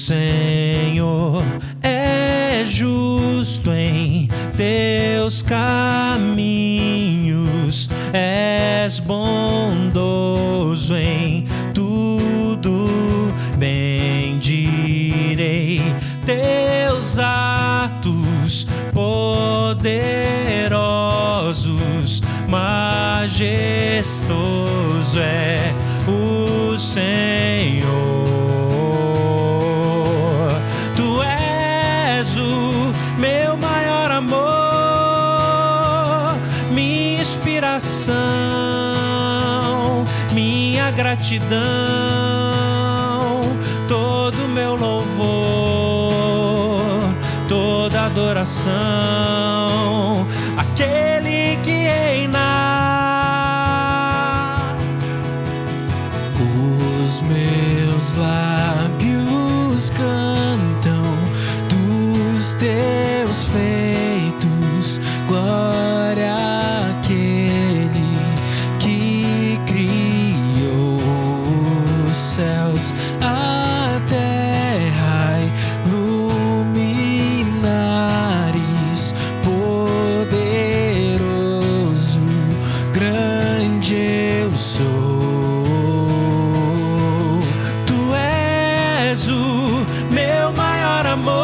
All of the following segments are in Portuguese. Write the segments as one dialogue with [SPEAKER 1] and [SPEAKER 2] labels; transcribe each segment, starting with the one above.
[SPEAKER 1] Senhor é justo em teus caminhos, és bondoso em tudo, bendirei teus atos poderosos, majestoso é o Senhor. Tu és o meu maior amor, minha inspiração, minha gratidão, todo meu louvor, toda adoração, aquele que reina.
[SPEAKER 2] Os meus lábios cantam dos teus feitos, glória àquele que criou os céus, a terra e luminares, poderoso, grande eu sou.
[SPEAKER 1] Tu és o meu maior amor,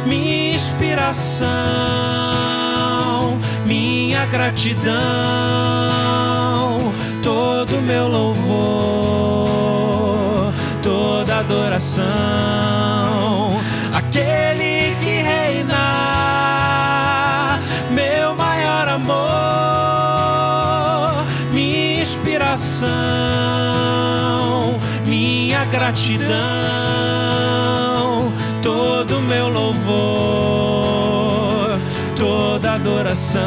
[SPEAKER 1] minha inspiração, minha gratidão, todo meu louvor, toda adoração, aquele que reina, meu maior amor, minha inspiração, minha gratidão, todo meu louvor, toda adoração,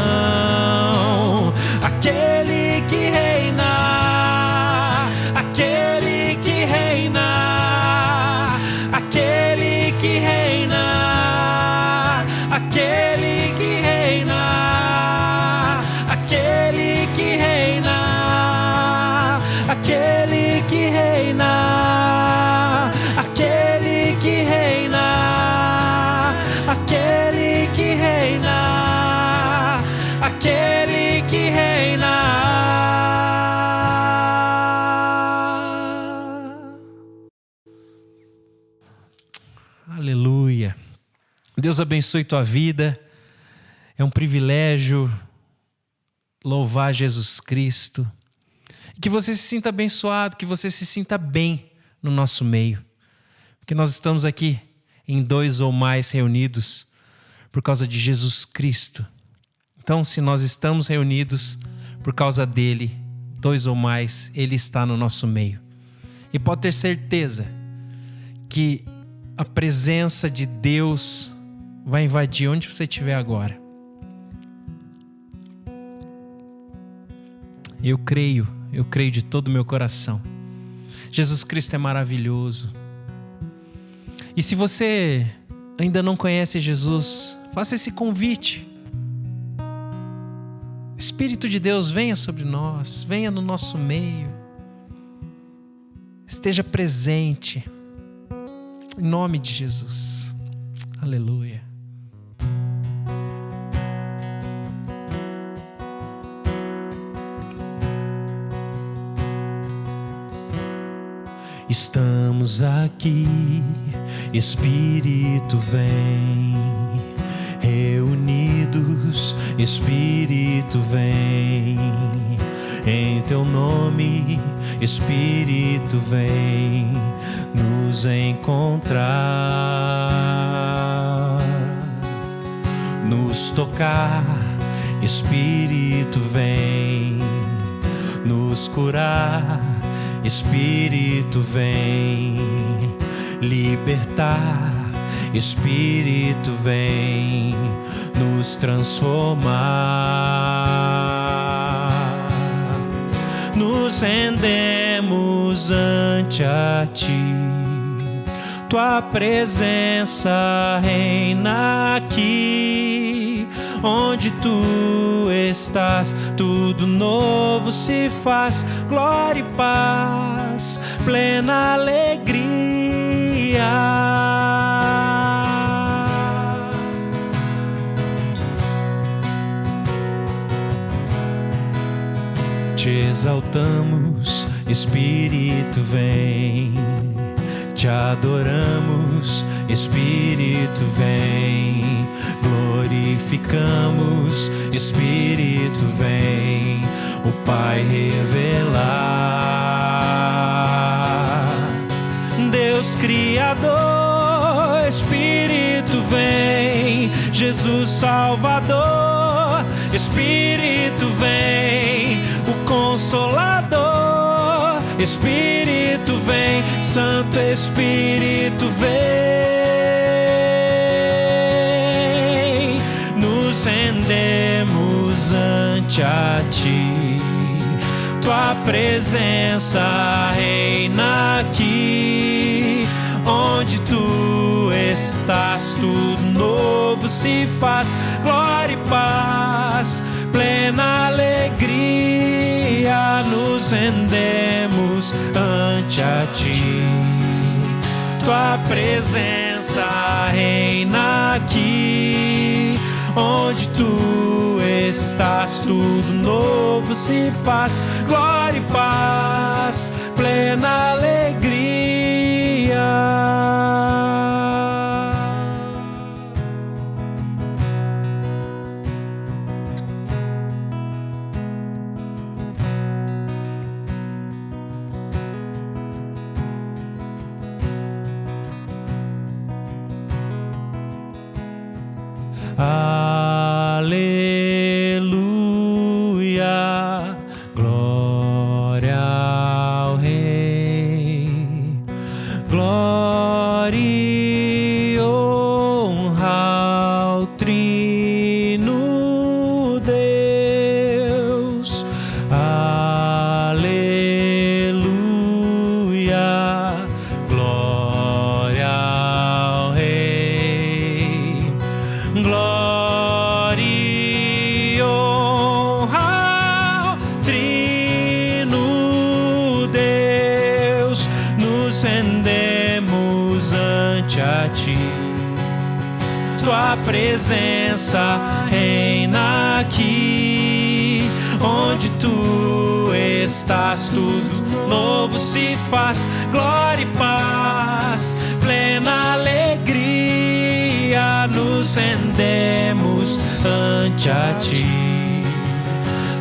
[SPEAKER 1] aquele que reina, aquele que reina, aquele que reina, aquele que reina, aquele que reina, aquele que reina, aquele que reina, aquele que reina, aquele que reina. Aleluia. Deus abençoe tua vida. É um privilégio louvar Jesus Cristo. Que você se sinta abençoado, que você se sinta bem no nosso meio. Porque nós estamos aqui em 2 ou mais reunidos por causa de Jesus Cristo. Então, se nós estamos reunidos por causa dele, 2 ou mais, ele está no nosso meio. E pode ter certeza que a presença de Deus vai invadir onde você estiver agora. Eu creio de todo o meu coração. Jesus Cristo é maravilhoso. E se você ainda não conhece Jesus, faça esse convite. Espírito de Deus, venha sobre nós, venha no nosso meio. Esteja presente. Em nome de Jesus. Aleluia. Estamos aqui, Espírito vem, reunidos, Espírito vem, em teu nome, Espírito vem nos encontrar, nos tocar, Espírito vem nos curar, Espírito vem libertar, Espírito vem nos transformar. Nos rendemos ante a Ti, Tua presença reina aqui. Onde Tu estás, tudo novo se faz, glória e paz, plena alegria. Te exaltamos, Espírito vem. Te adoramos, Espírito vem. Glorificamos, Espírito vem. O Pai revelar. Deus Criador, Espírito vem. Jesus Salvador, Espírito vem. O Consolador, Espírito vem. Santo Espírito vem. Nos rendemos ante a Ti. Tua presença reina aqui. Onde Tu estás, tudo novo se faz. Glória e paz, plena alegria. Nos rendemos ante a Ti. Tua presença reina aqui. Onde Tu estás, tudo novo se faz. Glória e paz, plena alegria. Aleluia, glória ao Rei, glória e honra ao Trino Deus. Aleluia, glória ao Rei, glória e honra ao Trino Deus. Nos rendemos ante a Ti. Tua presença reina aqui. Onde Tu estás, tudo novo se faz. Glória e paz, plena alegria. Nos rendemos ante a Ti.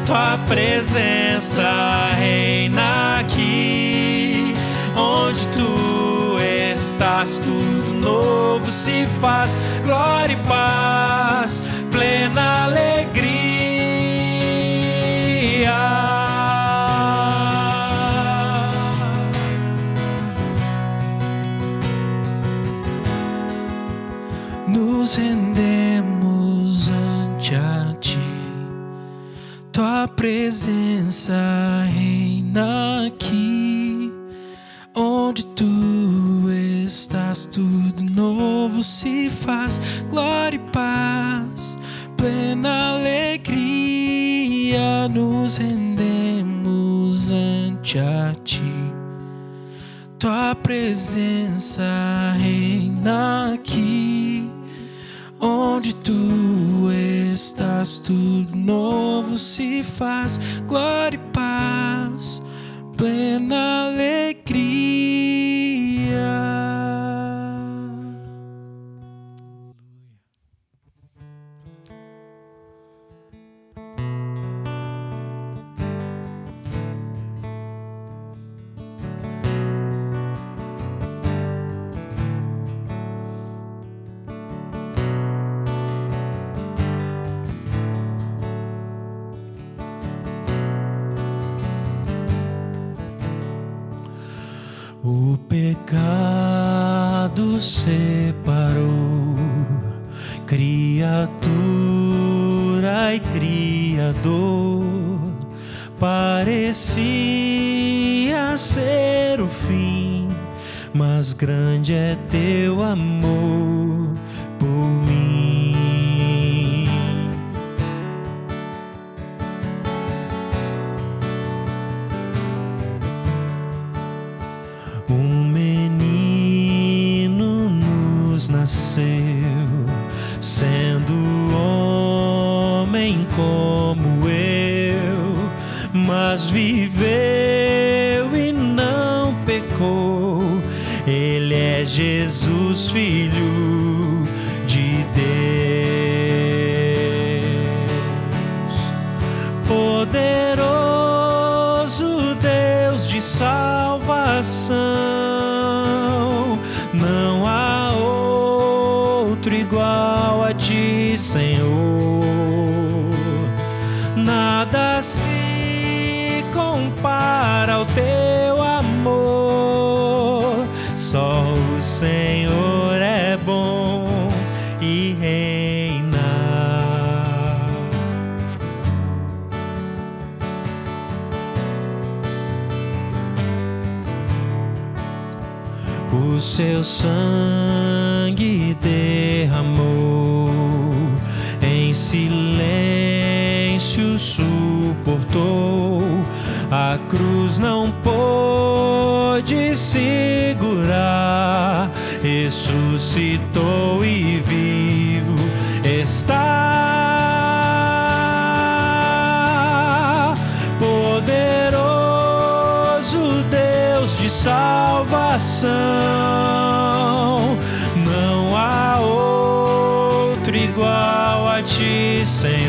[SPEAKER 1] Tua presença reina aqui. Onde Tu estás, tudo novo se faz. Glória e paz, plena alegria.
[SPEAKER 2] Nos rendemos ante a Ti. Tua presença reina aqui. Onde Tu estás, tudo novo se faz. Glória e paz, plena alegria. Nos rendemos ante a Ti. Tua presença reina aqui. Onde Tu estás, tudo novo se faz. Glória e paz, plena alegria.
[SPEAKER 1] O pecado separou criatura e criador. Parecia ser o fim, mas grande é Teu amor por mim. Um menino como eu, mas viveu e não pecou. Ele é Jesus, Filho de Deus, poderoso Deus de salvação. Não há outro igual a ti, Senhor. Nada se compara ao teu amor. Só o Senhor é bom e reina. O seu sangue derramou, em silêncio suportou. A cruz não pôde segurar, ressuscitou e vivo está. Poderoso Deus de salvação, não há outro igual a ti, Senhor.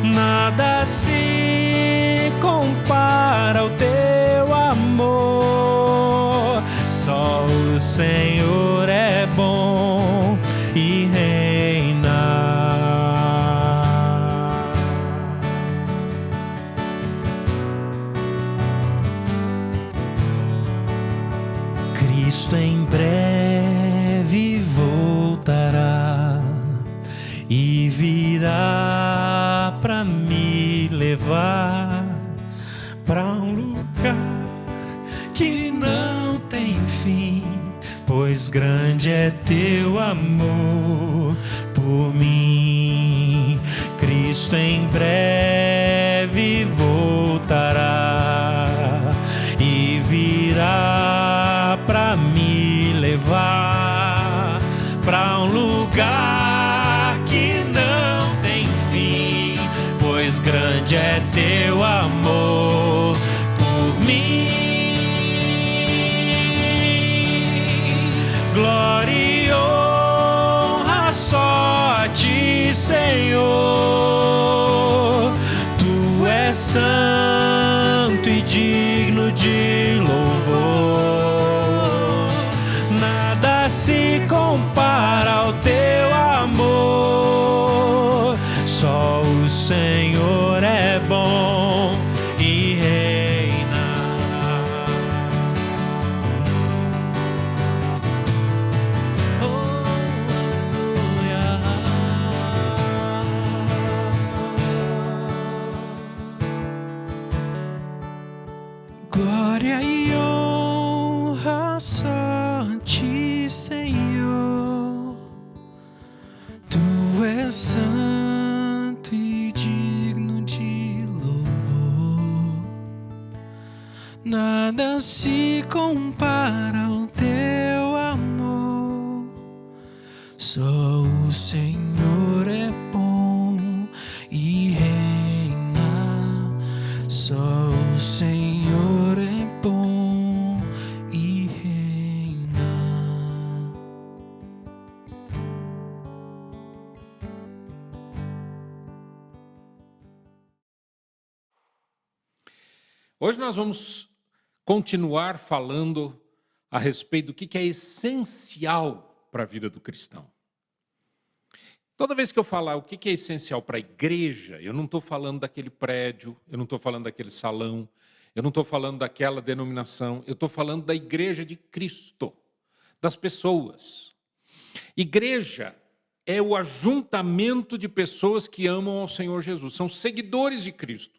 [SPEAKER 1] Nada se compara ao teu amor. Só o Senhor é bom e reina. Cristo em breve voltará e virá para me levar para um lugar que não tem fim, pois grande é teu amor por mim. Cristo em breve voltará e virá para me levar para um lugar que não tem fim, pois grande é teu amor por mim. Glória e honra só a ti, Senhor. Tu és santo e digno de louvor. Nada se compara ao teu amor. Só o Senhor é bom e reina. Oh, aleluia. Glória e honra só a ti, Senhor. Tu és santo e digno de louvor. Nada se compara ao teu amor. Só o Senhor é bom e reina. Só o Senhor é bom e reina.
[SPEAKER 3] Hoje nós vamos continuar falando a respeito do que é essencial para a vida do cristão. Toda vez que eu falar o que é essencial para a igreja, eu não estou falando daquele prédio, eu não estou falando daquele salão, eu não estou falando daquela denominação, eu estou falando da igreja de Cristo, das pessoas. Igreja é o ajuntamento de pessoas que amam ao Senhor Jesus, são seguidores de Cristo.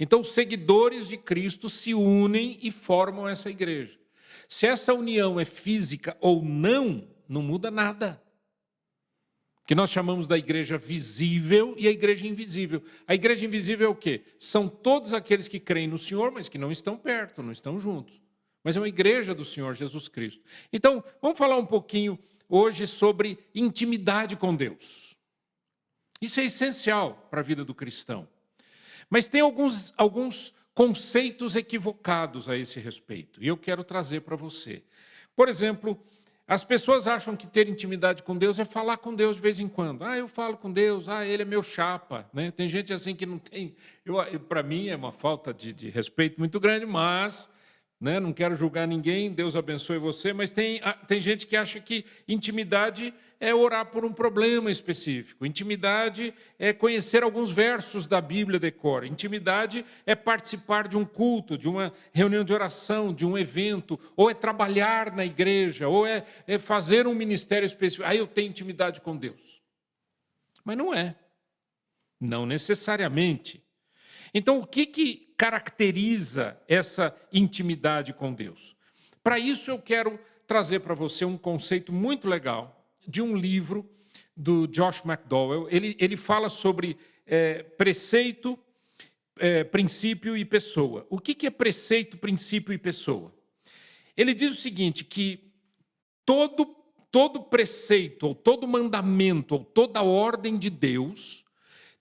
[SPEAKER 3] Então, os seguidores de Cristo se unem e formam essa igreja. Se essa união é física ou não, não muda nada. Que nós chamamos da igreja visível e a igreja invisível. A igreja invisível é o quê? São todos aqueles que creem no Senhor, mas que não estão perto, não estão juntos. Mas é uma igreja do Senhor Jesus Cristo. Então, vamos falar um pouquinho hoje sobre intimidade com Deus. Isso é essencial para a vida do cristão. Mas tem alguns conceitos equivocados a esse respeito, e eu quero trazer para você. Por exemplo, as pessoas acham que ter intimidade com Deus é falar com Deus de vez em quando. Eu falo com Deus, ele é meu chapa. Né? Tem gente assim que não tem... Para mim é uma falta de respeito muito grande, mas... não quero julgar ninguém, Deus abençoe você, mas tem gente que acha que intimidade é orar por um problema específico. Intimidade é conhecer alguns versos da Bíblia de cor. Intimidade é participar de um culto, de uma reunião de oração, de um evento, ou é trabalhar na igreja, ou é fazer um ministério específico. Eu tenho intimidade com Deus. Mas não é. Não necessariamente. Então, o que caracteriza essa intimidade com Deus? Para isso, eu quero trazer para você um conceito muito legal de um livro do Josh McDowell. Ele fala sobre preceito, princípio e pessoa. O que é preceito, princípio e pessoa? Ele diz o seguinte, que todo preceito, ou todo mandamento, ou toda ordem de Deus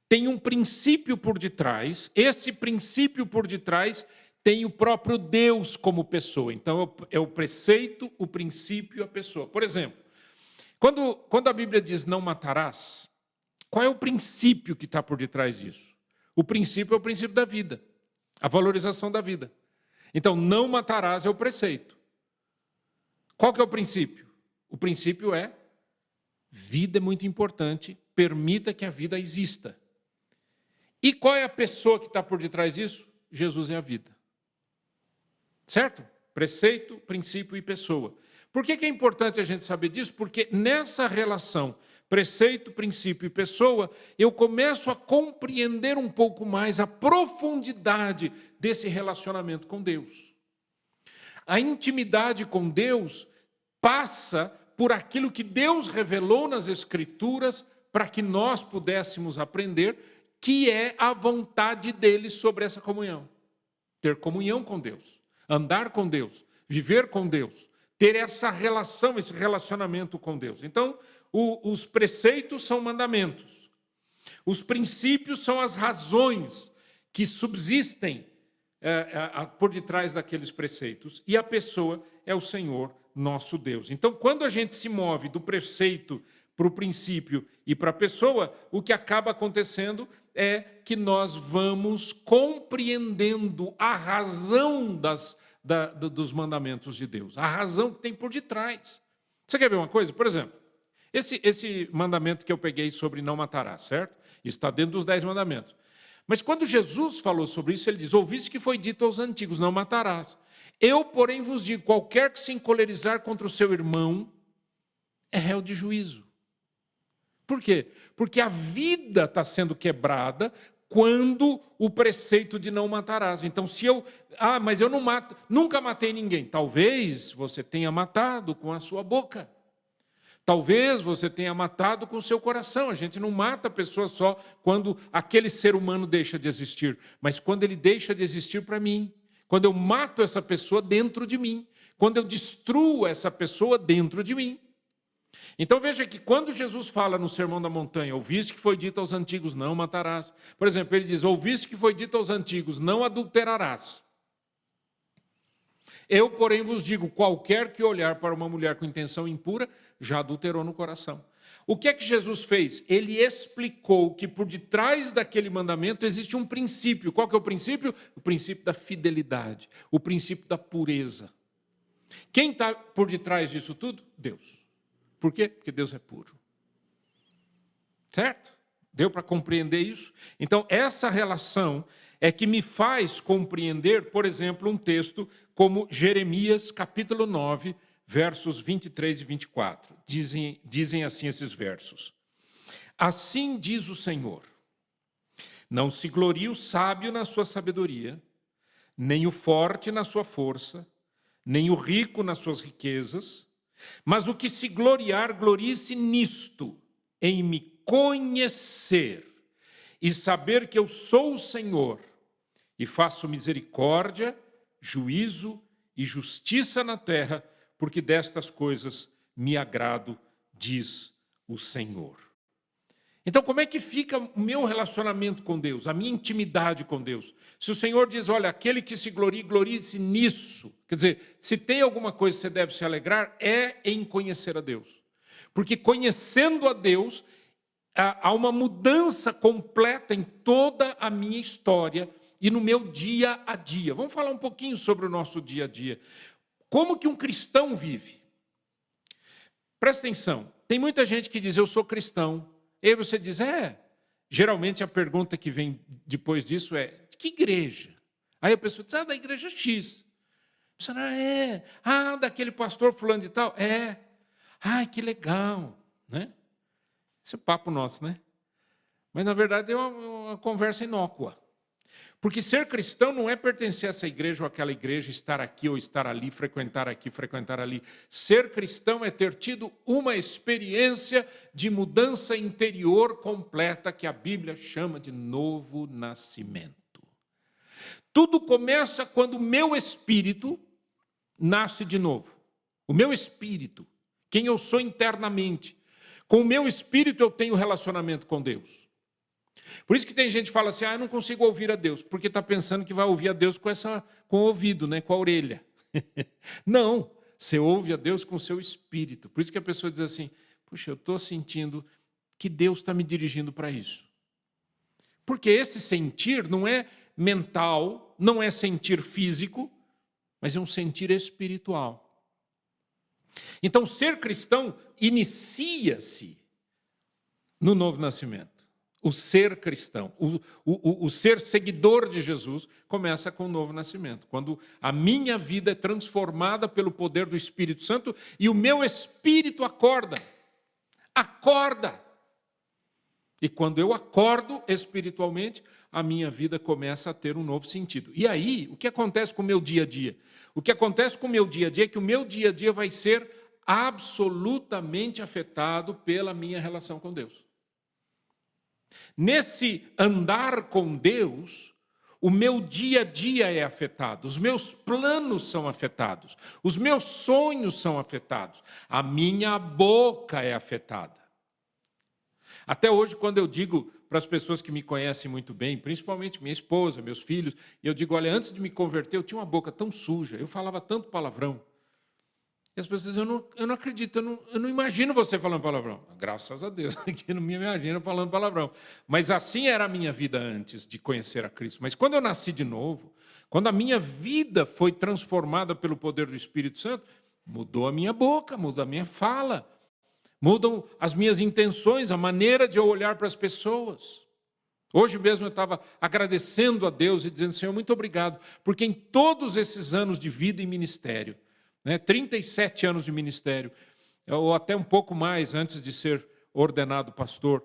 [SPEAKER 3] tem um princípio por detrás. Esse princípio por detrás tem o próprio Deus como pessoa. Então, é o preceito, o princípio e a pessoa. Por exemplo, quando a Bíblia diz não matarás, qual é o princípio que está por detrás disso? O princípio é o princípio da vida, a valorização da vida. Então, não matarás é o preceito. Qual que é o princípio? O princípio é vida é muito importante, permita que a vida exista. E qual é a pessoa que está por detrás disso? Jesus é a vida. Certo? Preceito, princípio e pessoa. Por que é importante a gente saber disso? Porque nessa relação preceito, princípio e pessoa, eu começo a compreender um pouco mais a profundidade desse relacionamento com Deus. A intimidade com Deus passa por aquilo que Deus revelou nas Escrituras para que nós pudéssemos aprender, que é a vontade dele sobre essa comunhão. Ter comunhão com Deus, andar com Deus, viver com Deus, ter essa relação, esse relacionamento com Deus. Então, os preceitos são mandamentos. Os princípios são as razões que subsistem por detrás daqueles preceitos. E a pessoa é o Senhor, nosso Deus. Então, quando a gente se move do preceito para o princípio e para a pessoa, o que acaba acontecendo é que nós vamos compreendendo a razão dos mandamentos de Deus, a razão que tem por detrás. Você quer ver uma coisa? Por exemplo, esse mandamento que eu peguei sobre não matarás, certo? Está dentro dos 10 mandamentos. Mas quando Jesus falou sobre isso, ele diz, ouviste que foi dito aos antigos, não matarás. Eu, porém, vos digo, qualquer que se encolerizar contra o seu irmão é réu de juízo. Por quê? Porque a vida está sendo quebrada quando o preceito de não matarás. Então, se eu... mas eu não mato, nunca matei ninguém. Talvez você tenha matado com a sua boca. Talvez você tenha matado com o seu coração. A gente não mata a pessoa só quando aquele ser humano deixa de existir, mas quando ele deixa de existir para mim. Quando eu mato essa pessoa dentro de mim. Quando eu destruo essa pessoa dentro de mim. Então veja que quando Jesus fala no Sermão da Montanha, ouviste que foi dito aos antigos, não matarás. Por exemplo, ele diz, ouviste que foi dito aos antigos, não adulterarás. Eu, porém, vos digo, qualquer que olhar para uma mulher com intenção impura, já adulterou no coração. O que é que Jesus fez? Ele explicou que por detrás daquele mandamento existe um princípio. Qual que é o princípio? O princípio da fidelidade, o princípio da pureza. Quem está por detrás disso tudo? Deus. Por quê? Porque Deus é puro. Certo? Deu para compreender isso? Então, essa relação é que me faz compreender, por exemplo, um texto como Jeremias, capítulo 9, versos 23 e 24. Dizem assim esses versos. Assim diz o Senhor, não se glorie o sábio na sua sabedoria, nem o forte na sua força, nem o rico nas suas riquezas, mas o que se gloriar, glorie-se nisto, em me conhecer e saber que eu sou o Senhor e faço misericórdia, juízo e justiça na terra, porque destas coisas me agrado, diz o Senhor. Então, como é que fica o meu relacionamento com Deus, a minha intimidade com Deus? Se o Senhor diz, olha, aquele que se glorie, glorie-se nisso. Quer dizer, se tem alguma coisa que você deve se alegrar, é em conhecer a Deus. Porque conhecendo a Deus, há uma mudança completa em toda a minha história e no meu dia a dia. Vamos falar um pouquinho sobre o nosso dia a dia. Como que um cristão vive? Presta atenção, tem muita gente que diz, eu sou cristão. E aí você diz, geralmente a pergunta que vem depois disso é, que igreja? Aí a pessoa diz, da igreja X. Você não daquele pastor fulano de tal? Ai, que legal, né? Esse é papo nosso, né? Mas, na verdade, é uma conversa inócua. Porque ser cristão não é pertencer a essa igreja ou aquela igreja, estar aqui ou estar ali, frequentar aqui, frequentar ali. Ser cristão é ter tido uma experiência de mudança interior completa que a Bíblia chama de novo nascimento. Tudo começa quando o meu espírito nasce de novo. O meu espírito, quem eu sou internamente. Com o meu espírito eu tenho relacionamento com Deus. Por isso que tem gente que fala assim, eu não consigo ouvir a Deus, porque está pensando que vai ouvir a Deus com o ouvido, né, com a orelha. Não, você ouve a Deus com o seu espírito. Por isso que a pessoa diz assim, puxa, eu estou sentindo que Deus está me dirigindo para isso. Porque esse sentir não é mental, não é sentir físico, mas é um sentir espiritual. Então, ser cristão inicia-se no novo nascimento. O ser cristão, o ser seguidor de Jesus começa com o novo nascimento. Quando a minha vida é transformada pelo poder do Espírito Santo e o meu espírito acorda. Acorda! E quando eu acordo espiritualmente, a minha vida começa a ter um novo sentido. E aí, o que acontece com o meu dia a dia? O que acontece com o meu dia a dia é que o meu dia a dia vai ser absolutamente afetado pela minha relação com Deus. Nesse andar com Deus, o meu dia a dia é afetado, os meus planos são afetados, os meus sonhos são afetados, a minha boca é afetada. Até hoje, quando eu digo para as pessoas que me conhecem muito bem, principalmente minha esposa, meus filhos, eu digo, olha, antes de me converter, eu tinha uma boca tão suja, eu falava tanto palavrão. E as pessoas dizem, eu não acredito, eu não imagino você falando palavrão. Graças a Deus, que não me imagino falando palavrão. Mas assim era a minha vida antes de conhecer a Cristo. Mas quando eu nasci de novo, quando a minha vida foi transformada pelo poder do Espírito Santo, mudou a minha boca, mudou a minha fala, mudam as minhas intenções, a maneira de eu olhar para as pessoas. Hoje mesmo eu estava agradecendo a Deus e dizendo, Senhor, muito obrigado, porque em todos esses anos de vida e ministério, 37 anos de ministério, ou até um pouco mais antes de ser ordenado pastor.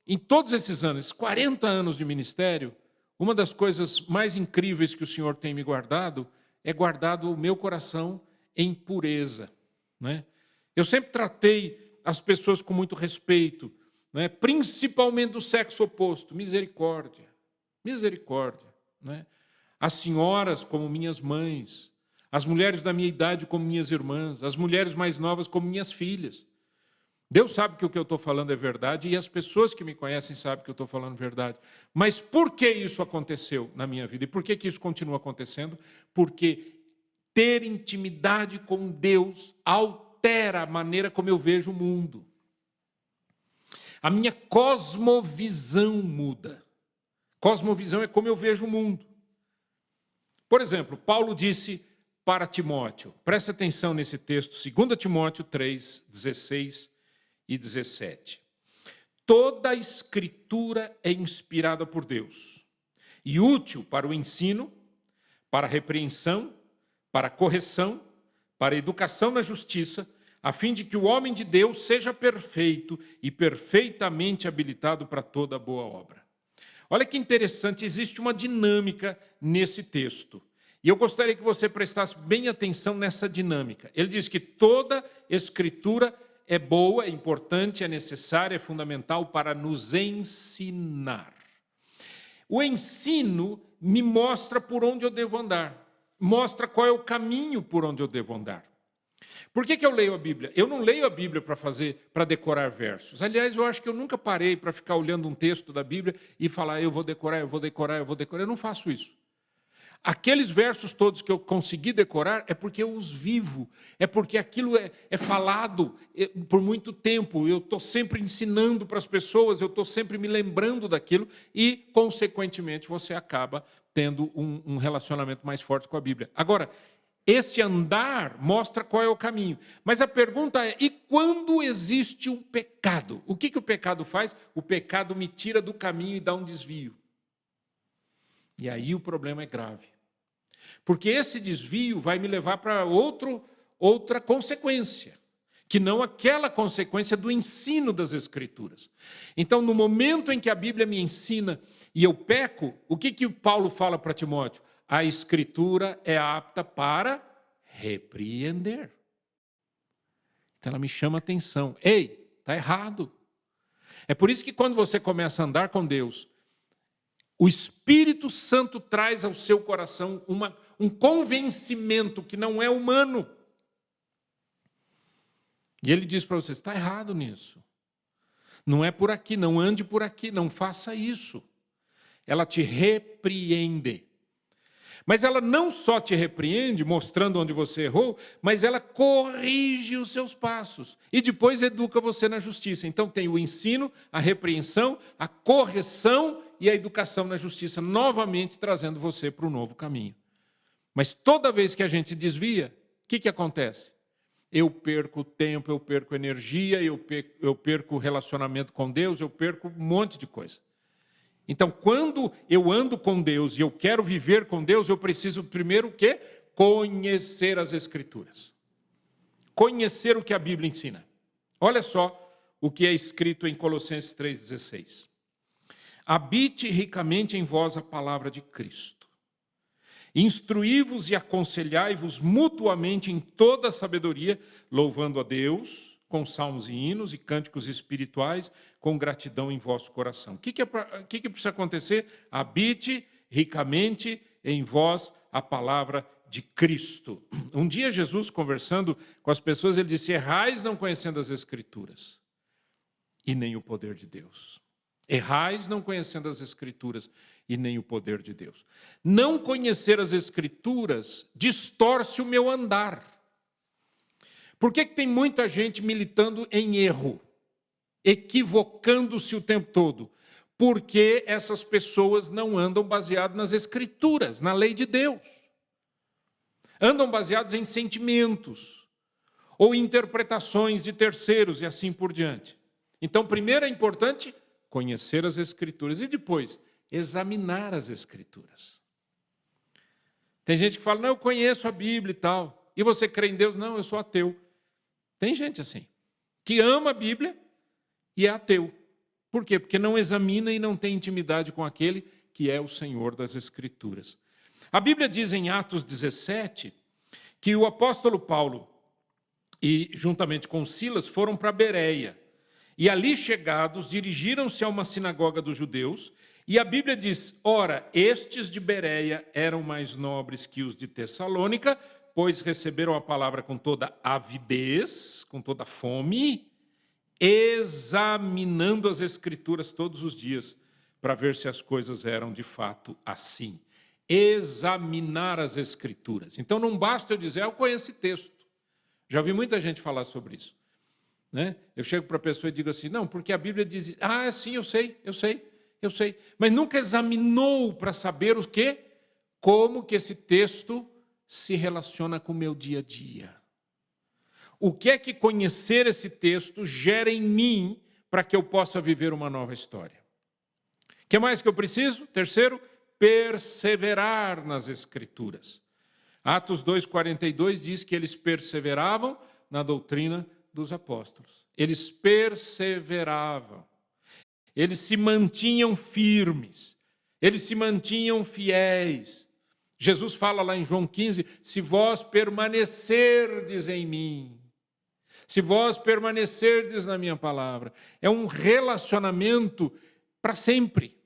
[SPEAKER 3] Em todos esses anos, 40 anos de ministério, uma das coisas mais incríveis que o Senhor tem me guardado é guardado o meu coração em pureza. Eu sempre tratei as pessoas com muito respeito, principalmente do sexo oposto. Misericórdia, misericórdia. As senhoras como minhas mães, as mulheres da minha idade como minhas irmãs, as mulheres mais novas como minhas filhas. Deus sabe que o que eu estou falando é verdade e as pessoas que me conhecem sabem que eu estou falando verdade. Mas por que isso aconteceu na minha vida? E por que isso continua acontecendo? Porque ter intimidade com Deus altera a maneira como eu vejo o mundo. A minha cosmovisão muda. Cosmovisão é como eu vejo o mundo. Por exemplo, Paulo disse para Timóteo, presta atenção nesse texto, 2 Timóteo 3, 16 e 17. Toda a Escritura é inspirada por Deus e útil para o ensino, para a repreensão, para a correção, para a educação na justiça, a fim de que o homem de Deus seja perfeito e perfeitamente habilitado para toda boa obra. Olha que interessante, existe uma dinâmica nesse texto. E eu gostaria que você prestasse bem atenção nessa dinâmica. Ele diz que toda Escritura é boa, é importante, é necessária, é fundamental para nos ensinar. O ensino me mostra por onde eu devo andar, mostra qual é o caminho por onde eu devo andar. Por que eu leio a Bíblia? Eu não leio a Bíblia para decorar versos. Aliás, eu acho que eu nunca parei para ficar olhando um texto da Bíblia e falar, eu vou decorar, eu vou decorar, eu vou decorar. Eu não faço isso. Aqueles versos todos que eu consegui decorar é porque eu os vivo, é porque aquilo é falado por muito tempo. Eu estou sempre ensinando para as pessoas, eu estou sempre me lembrando daquilo e, consequentemente, você acaba tendo um relacionamento mais forte com a Bíblia. Agora, esse andar mostra qual é o caminho. Mas a pergunta é, e quando existe um pecado? O que o pecado faz? O pecado me tira do caminho e dá um desvio. E aí o problema é grave. Porque esse desvio vai me levar para outra consequência, que não aquela consequência do ensino das Escrituras. Então, no momento em que a Bíblia me ensina e eu peco, o que Paulo fala para Timóteo? A Escritura é apta para repreender. Então ela me chama a atenção. Ei, está errado. É por isso que quando você começa a andar com Deus, o Espírito Santo traz ao seu coração um convencimento que não é humano. E ele diz para você, está errado nisso. Não é por aqui, não ande por aqui, não faça isso. Ela te repreende. Mas ela não só te repreende, mostrando onde você errou, mas ela corrige os seus passos. E depois educa você na justiça. Então tem o ensino, a repreensão, a correção e a educação na justiça, novamente trazendo você para um novo caminho. Mas toda vez que a gente desvia, o que acontece? Eu perco tempo, eu perco energia, eu perco relacionamento com Deus, eu perco um monte de coisa. Então, quando eu ando com Deus e eu quero viver com Deus, eu preciso primeiro o quê? Conhecer as Escrituras. Conhecer o que a Bíblia ensina. Olha só o que é escrito em Colossenses 3,16. Habite ricamente em vós a palavra de Cristo. Instruí-vos e aconselhai-vos mutuamente em toda a sabedoria, louvando a Deus com salmos e hinos e cânticos espirituais, com gratidão em vosso coração. O que precisa acontecer? Habite ricamente em vós a palavra de Cristo. Um dia Jesus, conversando com as pessoas, ele disse, errais não conhecendo as Escrituras e nem o poder de Deus. Errais não conhecendo as Escrituras e nem o poder de Deus. Não conhecer as Escrituras distorce o meu andar. Por que tem muita gente militando em erro, equivocando-se o tempo todo? Porque essas pessoas não andam baseadas nas Escrituras, na lei de Deus. Andam baseados em sentimentos ou interpretações de terceiros e assim por diante. Então, primeiro é importante conhecer as Escrituras e depois examinar as Escrituras. Tem gente que fala, não, eu conheço a Bíblia e tal. E você crê em Deus? Não, eu sou ateu. Tem gente assim, que ama a Bíblia e é ateu. Por quê? Porque não examina e não tem intimidade com aquele que é o Senhor das Escrituras. A Bíblia diz em Atos 17 que o apóstolo Paulo e juntamente com Silas foram para Bereia. E ali chegados, dirigiram-se a uma sinagoga dos judeus, e a Bíblia diz, ora, estes de Bereia eram mais nobres que os de Tessalônica, pois receberam a palavra com toda avidez, com toda fome, examinando as Escrituras todos os dias, para ver se as coisas eram de fato assim. Examinar as Escrituras. Então não basta eu dizer, eu conheço esse texto. Já ouvi muita gente falar sobre isso. Né? Eu chego para a pessoa e digo assim, não, porque a Bíblia diz, sim, eu sei. Mas nunca examinou para saber o quê? Como que esse texto se relaciona com o meu dia a dia. O que é que conhecer esse texto gera em mim para que eu possa viver uma nova história? O que mais que eu preciso? Terceiro, perseverar nas Escrituras. Atos 2,42 diz que eles perseveravam na doutrina dos apóstolos. Eles perseveravam. Eles se mantinham firmes. Eles se mantinham fiéis. Jesus fala lá em João 15, se vós permanecerdes em mim, se vós permanecerdes na minha palavra. É um relacionamento para sempre.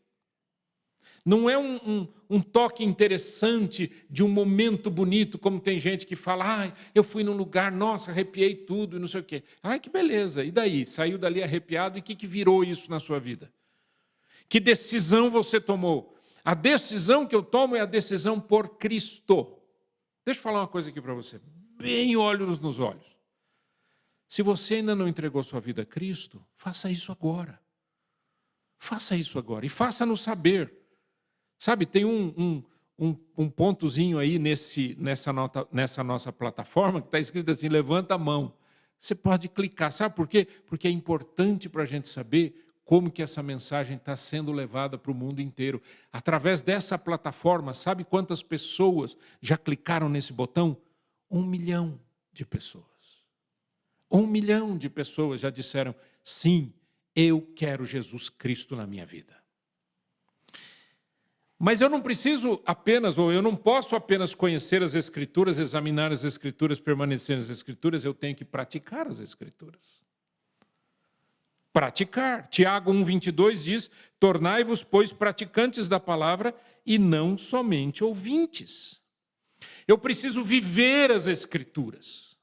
[SPEAKER 3] Não é um um toque interessante de um momento bonito, como tem gente que fala, eu fui num lugar, nossa, arrepiei tudo e não sei o quê. Que beleza, e daí? Saiu dali arrepiado e o que virou isso na sua vida? Que decisão você tomou? A decisão que eu tomo é a decisão por Cristo. Deixa eu falar uma coisa aqui para você, bem olhos nos olhos. Se você ainda não entregou sua vida a Cristo, faça isso agora. Faça isso agora e faça-no saber. Sabe, tem um pontozinho aí nessa nossa plataforma que está escrito assim, levanta a mão. Você pode clicar, sabe por quê? Porque é importante para a gente saber como que essa mensagem está sendo levada para o mundo inteiro. Através dessa plataforma, sabe quantas pessoas já clicaram nesse botão? 1 milhão de pessoas. 1 milhão de pessoas já disseram, sim, eu quero Jesus Cristo na minha vida. Mas eu não preciso apenas, ou eu não posso apenas conhecer as Escrituras, examinar as Escrituras, permanecer nas Escrituras, eu tenho que praticar as Escrituras. Praticar. Tiago 1,22 diz, tornai-vos, pois, praticantes da palavra e não somente ouvintes. Eu preciso viver as Escrituras.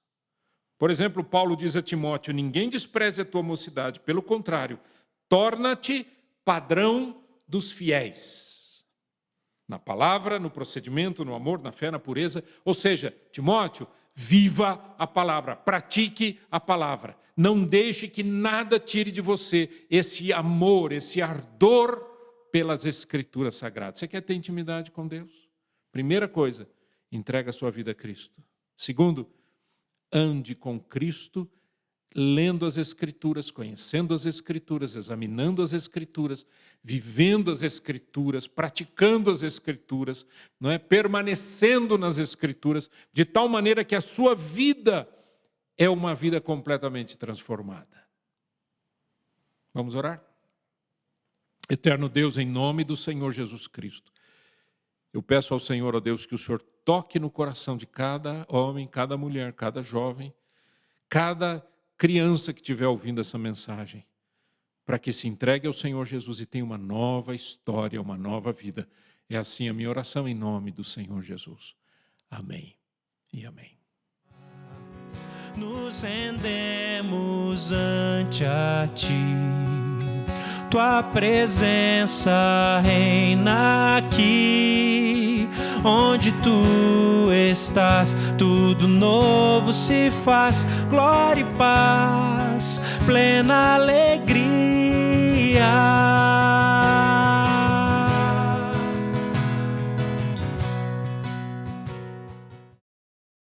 [SPEAKER 3] Por exemplo, Paulo diz a Timóteo, ninguém despreze a tua mocidade, pelo contrário, torna-te padrão dos fiéis. Na palavra, no procedimento, no amor, na fé, na pureza. Ou seja, Timóteo, viva a palavra, pratique a palavra. Não deixe que nada tire de você esse amor, esse ardor pelas Escrituras Sagradas. Você quer ter intimidade com Deus? Primeira coisa, entrega a sua vida a Cristo. Segundo, ande com Cristo, lendo as Escrituras, conhecendo as Escrituras, examinando as Escrituras, vivendo as Escrituras, praticando as Escrituras, não é? Permanecendo nas Escrituras, de tal maneira que a sua vida é uma vida completamente transformada. Vamos orar? Eterno Deus, em nome do Senhor Jesus Cristo, eu peço ao Senhor, ó Deus, que o Senhor toque no coração de cada homem, cada mulher, cada jovem, cada criança que estiver ouvindo essa mensagem, para que se entregue ao Senhor Jesus e tenha uma nova história, uma nova vida. É assim a minha oração em nome do Senhor Jesus. Amém e amém.
[SPEAKER 2] Nos rendemos ante a Ti, Tua presença reina aqui, onde Tu estás, tudo novo se faz, glória e paz, plena alegria.